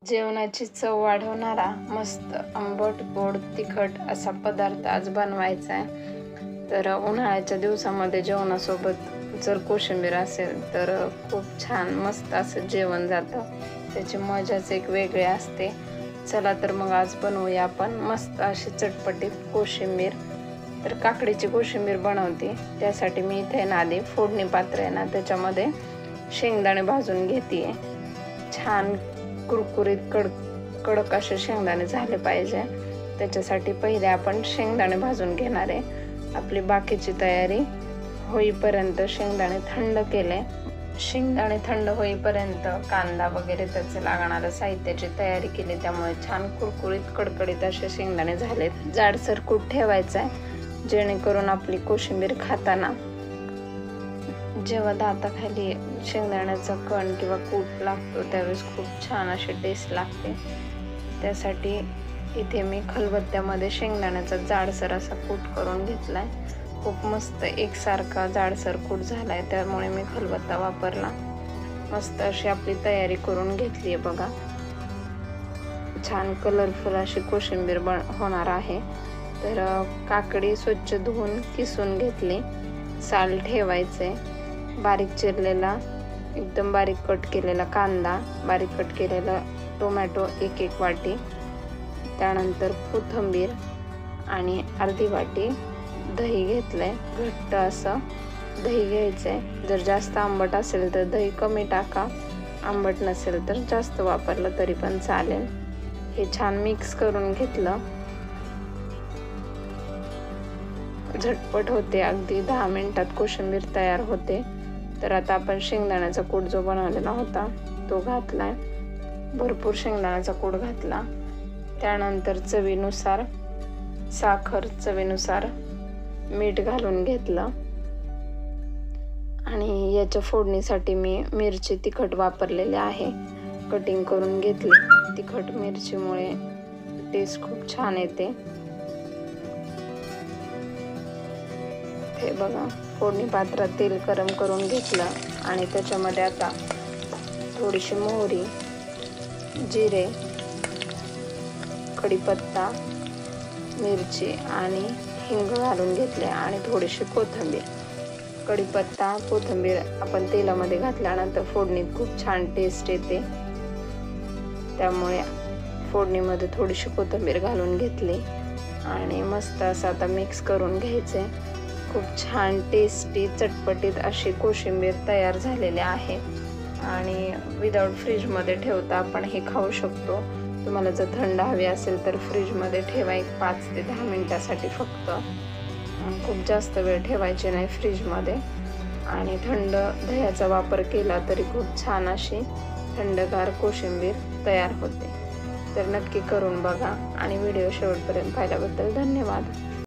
जेवणाची चव वाढवणारा मस्त आंबट गोड तिखट असा पदार्थ आज बनवायचा आहे। तर उन्हाळ्याच्या दिवसामध्ये जेवणासोबत जर कोशिंबीर असेल तर खूप छान मस्त असं जेवण जातं। त्याची मजाच एक वेगळी असते। चला तर मग आज बनवूया आपण मस्त अशी चटपटीत कोशिंबीर। तर काकडीची कोशिंबीर बनवते त्यासाठी मी इथे आधी फोडणी पात्र आहे ना त्याच्यामध्ये शेंगदाणे भाजून घेते। छान कुरकुरीत कडक असे शेंगदाणे झाले पाहिजे। त्याच्यासाठी पहिले आपण शेंगदाणे भाजून घेणार आहे। आपली बाकीची तयारी होईपर्यंत शेंगदाणे थंड केले। शेंगदाणे थंड होईपर्यंत कांदा वगैरे त्याचे लागणारं साहित्याची तयारी केली। त्यामुळे छान कुरकुरीत कडकडीत असे शेंगदाणे झालेत। जाडसर कूट ठेवायचा आहे जेणेकरून आपली कोशिंबीर खाताना जेव्हा दाताखाली शेंगदाण्याचा कण किंवा कूट लागतो त्यावेळेस खूप छान अशी टेस्ट लागते। त्यासाठी इथे मी खलबत्त्यामध्ये शेंगदाण्याचा जाडसर असा कूट करून घेतलाय। खूप मस्त एकसारखा जाडसर कूट झालाय त्यामुळे मी खलबत्ता वापरला। मस्त अशी आपली तयारी करून घेतली आहे बघा। छान कलरफुल अशी कोशिंबीर होणार आहे। तर काकडी स्वच्छ धुवून किसून घेतली। साल ठेवायचे। बारीक चिरलेला एकदम बारीक कट केलेला कांदा, बारीक कट केलेला टोमॅटो एक वाटी, त्यानंतर कोथिंबीर आणि अर्धी वाटी दही घेतलंय। घट्ट असं दही घ्यायचंय। जर जास्त आंबट असेल तर दही कमी टाका, आंबट नसेल तर जास्त वापरलं तरी पण चालेल। हे छान मिक्स करून घेतलं। झटपट होते, अगदी 10 मिनिटात कोशिंबीर तयार होते। तर आता आपण शेंगदाण्याचा कूट जो बनवलेला होता तो घातलाय। भरपूर शेंगदाण्याचा कूट घातला। त्यानंतर चवीनुसार साखर, चवीनुसार मीठ घालून घेतलं। आणि याच्या फोडणीसाठी मी मिरची तिखट वापरलेली आहे, कटिंग करून घेतली। तिखट मिरचीमुळे टेस्ट खूप छान येते। हे बघा, फोडणी पात्रात तेल गरम करून घेतलं आणि त्याच्यामध्ये आता थोडीशी मोहरी, जिरे, कढीपत्ता, मिरची आणि हिंग घालून घेतले आणि थोडीशी कोथिंबीर। कढीपत्ता, कोथिंबीर आपण तेलामध्ये घातल्यानंतर फोडणीत खूप छान टेस्ट येते। त्यामुळे फोडणीमध्ये थोडीशी कोथिंबीर घालून घेतली आणि मस्त असं आता मिक्स करून घ्यायचे। खूप छान टेस्टी चटपटीत अशी कोशिंबीर तयार झालेली आहे। आणि विदाऊट फ्रीजमध्ये ठेवता आपण हे खाऊ शकतो। तुम्हाला जर थंड हवी असेल तर फ्रीजमध्ये ठेवा, एक 5 ते 10 मिनिटासाठी फक्त। खूप जास्त वेळ ठेवायचे नाही फ्रीजमध्ये। आणि थंड दह्याचा वापर केला तरी खूप छान अशी थंडगार कोशिंबीर तयार होते। तर नक्की करून बघा आणि व्हिडिओ शेवटपर्यंत पाहिल्याबद्दल धन्यवाद।